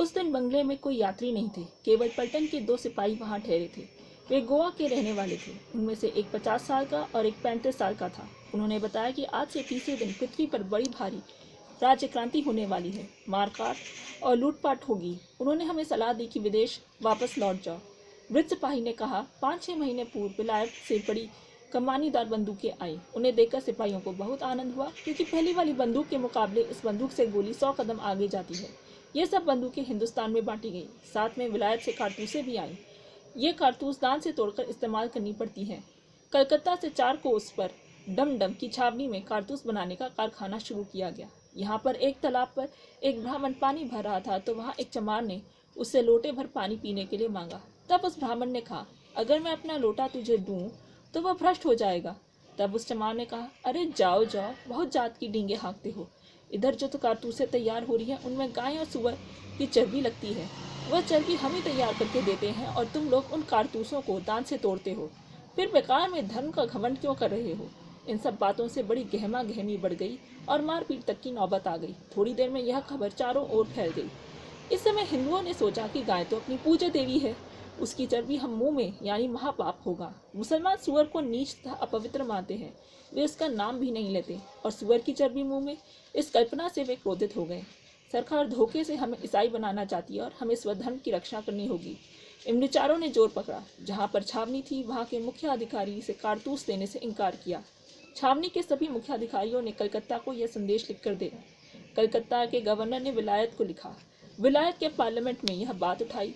उस दिन बंगले में कोई यात्री नहीं थे, केवल पलटन के 2 सिपाही वहां ठहरे थे। वे गोवा के रहने वाले थे। उनमें से एक 50 साल का और एक 35 साल का था। उन्होंने बताया कि आज से तीसरे दिन पृथ्वी पर बड़ी भारी राज्य क्रांति होने वाली है, मारकाट और लूटपाट होगी। उन्होंने हमें सलाह दी कि विदेश वापस लौट जाओ। वृद्ध सिपाही ने कहा, 5-6 महीने पूर्व विलायत से बड़ी कमानीदार बंदूकें आई। उन्हें देखकर सिपाहियों को बहुत आनंद हुआ, क्योंकि पहली वाली बंदूक के मुकाबले इस बंदूक से गोली 100 कदम आगे जाती है। ये सब बंदूकें हिंदुस्तान में बांटी गई। साथ में विलायत से कारतूसें भी आईं। ये कारतूस दान से तोड़कर इस्तेमाल करनी पड़ती हैं। कलकत्ता से 4 कोस पर डमडम की छावनी में कारतूस बनाने का कारखाना शुरू किया गया। यहाँ पर एक तालाब पर एक ब्राह्मण पानी भर रहा था, तो वहाँ एक चमार ने उससे लोटे भर पानी पीने के लिए मांगा। तब उस ब्राह्मण ने कहा, अगर मैं अपना लोटा तुझे दूं तो वह भ्रष्ट हो जाएगा। तब उस चमार ने कहा, अरे जाओ जाओ, बहुत जात की डींगे हाँकते हो। इधर जो तो कारतूसें तैयार हो रही हैं, उनमें गाय और सुअर की चर्बी लगती है। वह चर्बी हम ही तैयार करके देते हैं और तुम लोग उन कारतूसों को दान से तोड़ते हो। फिर बेकार में धर्म का घमंड क्यों कर रहे हो? इन सब बातों से बड़ी गहमा गहमी बढ़ गई और मारपीट तक की नौबत आ गई। थोड़ी देर में यह खबर चारों ओर फैल गई। इस समय हिंदुओं ने सोचा कि गाय तो अपनी पूज्य देवी है, उसकी चर्बी हम मुंह में यानी महापाप होगा। मुसलमान सुअर को नीच तथा अपवित्र मानते हैं, वे उसका नाम भी नहीं लेते, और सुअर की चर्बी मुंह में, इस कल्पना से वे क्रोधित हो गए। सरकार धोखे से हमें ईसाई बनाना चाहती है और हमें स्वधर्म की रक्षा करनी होगी। इन विचारों ने जोर पकड़ा। जहाँ पर छावनी थी, वहाँ के मुख्य अधिकारी से कारतूस देने से इनकार किया। छावनी के सभी मुख्य अधिकारियों ने कलकत्ता को यह संदेश लिखकर दिया। कलकत्ता के गवर्नर ने विलायत को लिखा। विलायत के पार्लियामेंट में यह बात उठाई।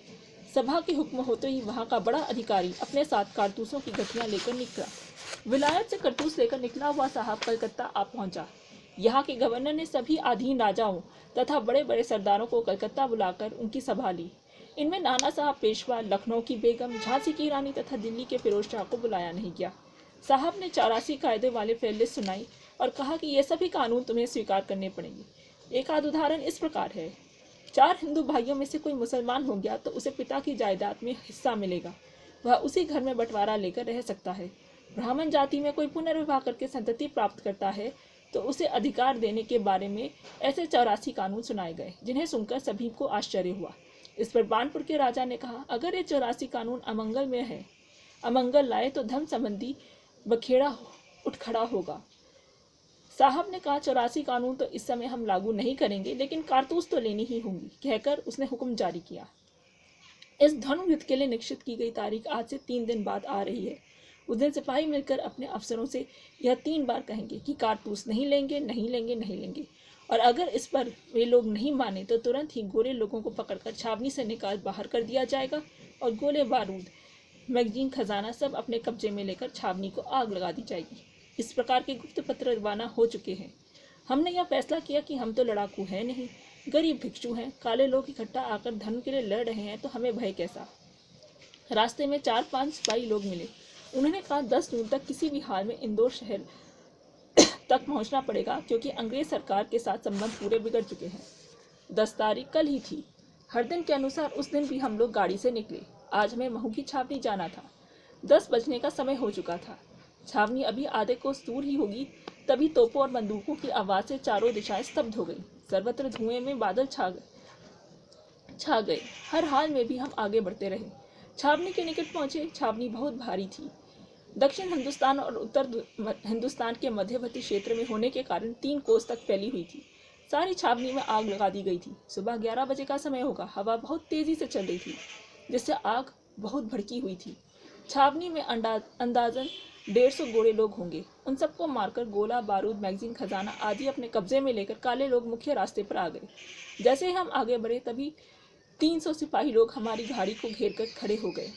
सभा के हुक्म होते ही वहाँ का बड़ा अधिकारी अपने साथ कारतूसों की गठियाँ लेकर निकला। विलायत से कारतूस लेकर निकला हुआ साहब कलकत्ता आ पहुंचा। यहाँ के गवर्नर ने सभी अधीन राजाओं तथा बड़े बड़े सरदारों को कलकत्ता बुलाकर उनकी सभा ली। इनमें नाना साहब पेशवा, लखनऊ की बेगम, झांसी की रानी तथा दिल्ली के फिरोज शाह को बुलाया नहीं गया। साहब ने 84 कायदे वाले फहरिस्त सुनाई और कहा कि ये सभी कानून तुम्हें स्वीकार करने पड़ेंगे। एक आध उदाहरण इस प्रकार है, 4 हिंदू भाइयों में से कोई मुसलमान हो गया तो उसे पिता की जायदाद में हिस्सा मिलेगा, वह उसी घर में बंटवारा लेकर रह सकता है। ब्राह्मण जाति में कोई पुनर्विवाह करके संतति प्राप्त करता है तो उसे अधिकार देने के बारे में ऐसे 84 कानून सुनाए गए, जिन्हें सुनकर सभी को आश्चर्य हुआ। इस पर बानपुर के राजा ने कहा, अगर ये 84 कानून अमंगल में है, अमंगल लाए तो धर्म संबंधी बखेड़ा उठ खड़ा होगा। साहब ने कहा, 84 कानून तो इस समय हम लागू नहीं करेंगे, लेकिन कारतूस तो लेनी ही होंगी। कहकर उसने हुक्म जारी किया। इस धर्म युद्ध के लिए निश्चित की गई तारीख आज से 3 दिन बाद आ रही है। उस दिन सिपाही मिलकर अपने अफसरों से यह 3 बार कहेंगे कि कारतूस नहीं लेंगे, नहीं लेंगे, नहीं लेंगे। और अगर इस पर वे लोग नहीं माने तो तुरंत ही गोरे लोगों को पकड़कर छावनी से निकाल बाहर कर दिया जाएगा और गोले बारूद, मैगजीन, खजाना सब अपने कब्जे में लेकर छावनी को आग लगा दी जाएगी। इस प्रकार के गुप्त पत्र रवाना हो चुके हैं। हमने यह फैसला किया कि हम तो लड़ाकू हैं नहीं, गरीब भिक्षु हैं। काले लोग इकट्ठा आकर धर्म के लिए लड़ रहे हैं तो हमें भय कैसा। रास्ते में 4-5 सिपाही लोग मिले। उन्होंने कहा, 10 जून तक किसी भी हाल में इंदौर शहर तक पहुंचना पड़ेगा, क्योंकि अंग्रेज सरकार के साथ संबंध पूरे बिगड़ चुके हैं। 10 तारीख कल ही थी। हर दिन के अनुसार उस दिन भी हम लोग गाड़ी से निकले। आज हमें महू की छावनी जाना था। 10 बजने का समय हो चुका था। छावनी अभी आधे कोस दूर ही होगी, तभी तोपों और बंदूकों की आवाज़ से चारों दिशाएं स्तब्ध हो गई। सर्वत्र धुएं में बादल छा गए। हर हाल में भी हम आगे बढ़ते रहे। छावनी के निकट पहुंचे। छावनी बहुत भारी थी। दक्षिण हिंदुस्तान और उत्तर हिंदुस्तान के मध्यवर्ती क्षेत्र में होने के कारण 3 कोस तक फैली हुई थी। सारी छावनी में आग लगा दी गई थी। सुबह 11 बजे का समय होगा। हवा बहुत तेजी से चल रही थी, जिससे आग बहुत भड़की हुई थी। छावनी में अंदाजन 150 गोरे लोग होंगे। उन सबको मारकर गोला बारूद, मैगजीन, खजाना आदि अपने कब्जे में लेकर काले लोग मुख्य रास्ते पर आ गए। जैसे ही हम आगे बढ़े तभी 300 सिपाही लोग हमारी गाड़ी को घेर कर खड़े हो गए।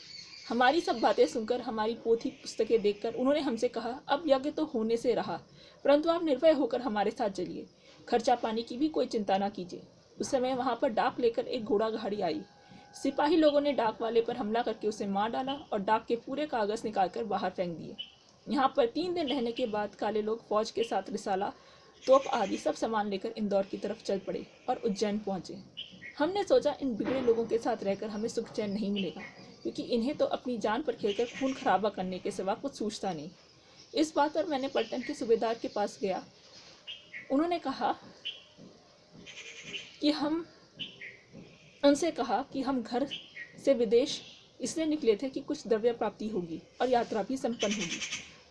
हमारी सब बातें सुनकर, हमारी पोथी पुस्तकें देखकर उन्होंने हमसे कहा, अब यज्ञ तो होने से रहा, परंतु आप निर्भय होकर हमारे साथ चलिए। खर्चा पानी की भी कोई चिंता न कीजिए। उस समय वहाँ पर डाक लेकर एक घोड़ा गाड़ी आई। सिपाही लोगों ने डाक वाले पर हमला करके उसे मार डाला और डाक के पूरे कागज निकालकर बाहर फेंक दिए। यहाँ पर 3 दिन रहने के बाद काले लोग फौज के साथ रिसाला, तोप आदि सब सामान लेकर इंदौर की तरफ चल पड़े और उज्जैन पहुँचे। हमने सोचा, इन बिगड़े लोगों के साथ रहकर हमें सुख चैन नहीं मिलेगा, क्योंकि इन्हें तो अपनी जान पर खेलकर खून खराबा करने के सिवा कुछ सूझता नहीं। इस बात पर मैंने पलटन के सूबेदार के पास गया। उन्होंने कहा कि हम उनसे कहा कि हम घर से विदेश इसलिए निकले थे कि कुछ द्रव्य प्राप्ति होगी और यात्रा भी संपन्न होगी।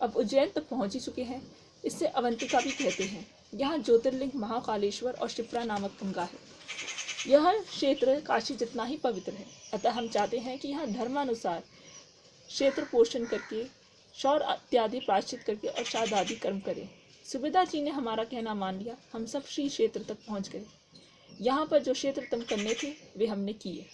अब उज्जैन तक पहुंच ही चुके हैं। इससे अवंतिका भी कहते हैं। यहाँ ज्योतिर्लिंग महाकालेश्वर और शिप्रा नामक गंगा है। यह क्षेत्र काशी जितना ही पवित्र है। अतः हम चाहते हैं कि यहाँ धर्मानुसार क्षेत्र पोषण करके, शौर इत्यादि प्रायश्चित करके और श्राद्ध आदि कर्म करें। सुबेदार जी ने हमारा कहना मान लिया। हम सब श्री क्षेत्र तक पहुँच गए। यहाँ पर जो क्षेत्र तम करने थे वे हमने किए।